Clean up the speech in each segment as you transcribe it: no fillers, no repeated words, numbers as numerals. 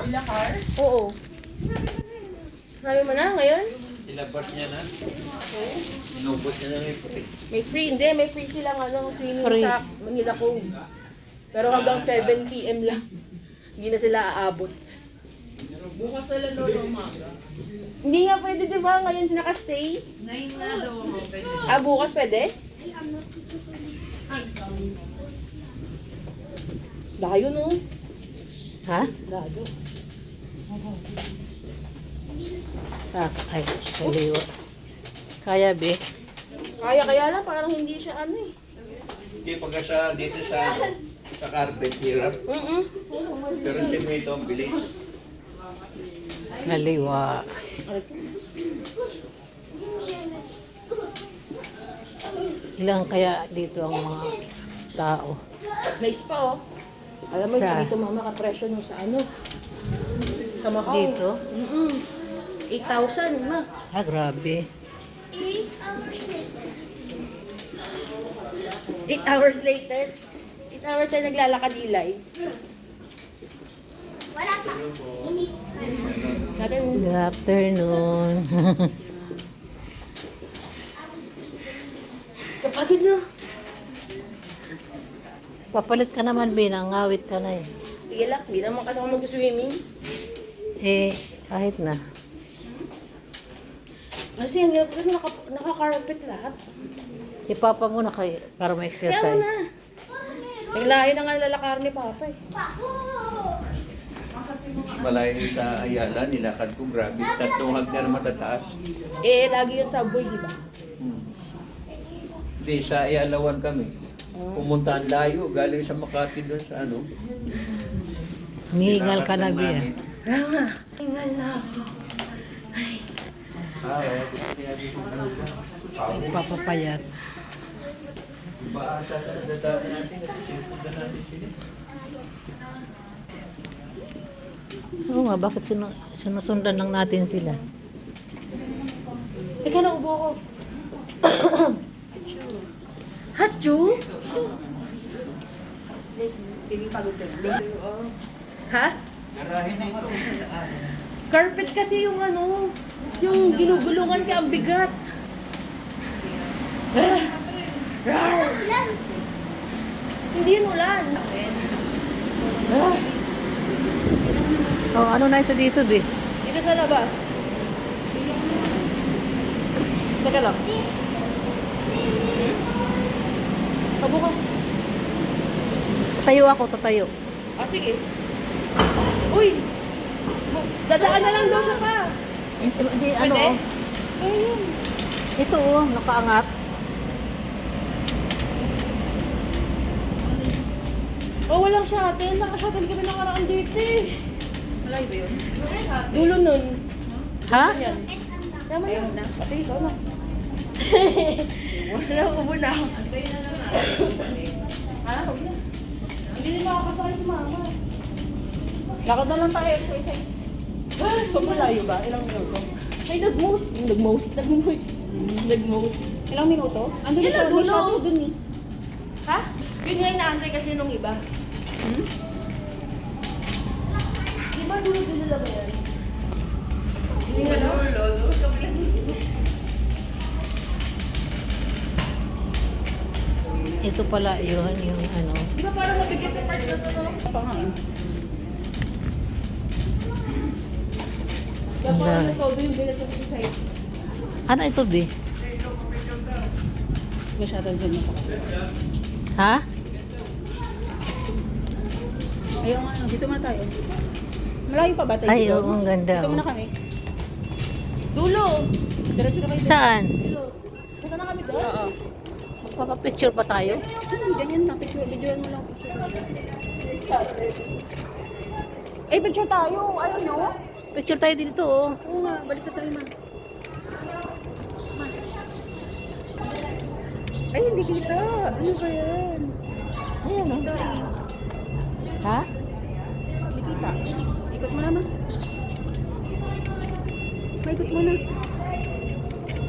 Ilakar? Oo. Sabi mo na ngayon? Ilabas niya na. Inubos niya na yung puti. May free, hindi. May free silang swimming Free. sa Manila Cove. Pero hanggang 7 p.m. lang. Hindi na sila aabot. Bukas sila lolo umaga. Hindi nga pwede, di ba? Ngayon sila naka-stay. 9 na daw ang open. Ah, bukas pwede? Layo, no? Ha? Layo. Sa ay, kaliwa. Kaya be. Kaya lang, parang hindi siya eh. Hindi pagka sa dito sa carpet hirap. Pero simento ang bilis. Kaliwa. Ilang kaya dito ang mga tao? Nice pa, oh. Alam mo, Sa- dito mama ka-presyo nung sa sa Macau. Dito? 8,000, ma. Ah, grabe. 8 hours later. 8 hours na naglalakad, Ilay. Wala pa. Minutes pa. Natin, Good afternoon. kapagod na. Papalit ka naman, Bin. Ngawit ka na eh. Sige lang, hindi naman kasi ako mag-swimming. Eh, kahit na. Kasi ang hirap kasi naka-carpet lahat. Si Papa muna kayo para Kaya ma-exercise. na. Naglayo na nga lalakar ni Papa eh. Malayo sa Ayala, nilakad ko. Grabe. 3 hagdan matataas. Eh, lagi yung subway, di ba? Hindi, sa Ayalawan kami. Pumunta ang layo. Galing sa Makati doon sa Nihingal ka na, Nilakad Bi. lang ah. namin. Tama. Tingnan na ako. Papapayat. Iba ata dadaan natin kasi punta natin sila. Oo nga, bakit sinusundan lang natin sila? Teka na, ubo ko. Hachu? Ha? Garahe na ito. Carpet kasi yung yung ginugulungan ka ang bigat. Hindi yun ulan. Oh, ano na ito dito, Bi? Dito sa labas. Teka lang. Pabukas. Tatayo ako, tatayo. Ah, sige. Uy! Dadaan na lang daw siya pa. Hindi, ano, Pwede? oh. Ayun. Ito, oh, nakaangat. Oh, walang shuttle. Naka-shuttle kami nakaraan dito eh. Malay ba yun? Dulo nun. Ha? Yan. Tama yun na. Sige, ikaw na. Wala, ubo na. Ha? Huwag na. Hindi din makakasakay si mama. Lakad na lang tayo, exercise. So, malayo ba? Ilang minuto? May nag-most. Nag-most. Ilang minuto? Andun na siya. Dulo. Dun eh. Ha? Yun nga inaantay kasi nung iba. Di ba dulo-dulo lang yan? Hindi nga lang. Ito pala yun, yung ano. Di ba parang mabigat sa part na to, no? Pangain. Kaya Ang parang lahi. todo yung bilat sa side. Ano ito, Bi? May shuttle dyan na sa kapila. Ha? Ayaw nga, dito muna tayo. Malayo pa ba tayo Ay, dito? oo, ang ganda, Dito oh. muna kami. Dulo! Diretso na kayo. Saan? Dulo. Dito na kami doon? Oo. Magpapapicture pa tayo? Ganyan na, picture. Videoan mo lang picture. Eh, picture tayo. Ayaw nyo? Picture tayo dito, oh. Oo nga, balik na tayo, ma. Ay, hindi kita. Ano ba yan? Ayan, oh. Ito, eh. Ha? Hindi kita. Ikot mo na, ma. Maikot mo na.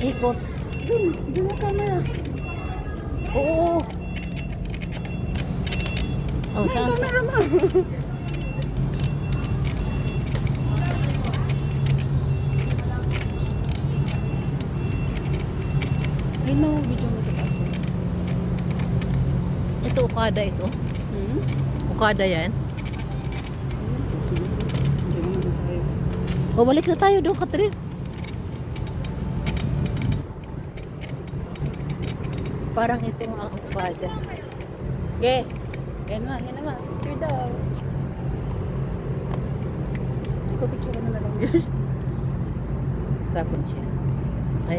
Ikot. Dun, dun na camera. Oo. Oh, May saan? camera, ma. ito Okada ito? Hmm? Okada yan? Hindi naman tayo. O balik na tayo doon, Katrin. Parang ito mga Okada. Okay. Yan naman. Picture daw. Ikaw picture ka na lang yun. Tapon siya. Ay,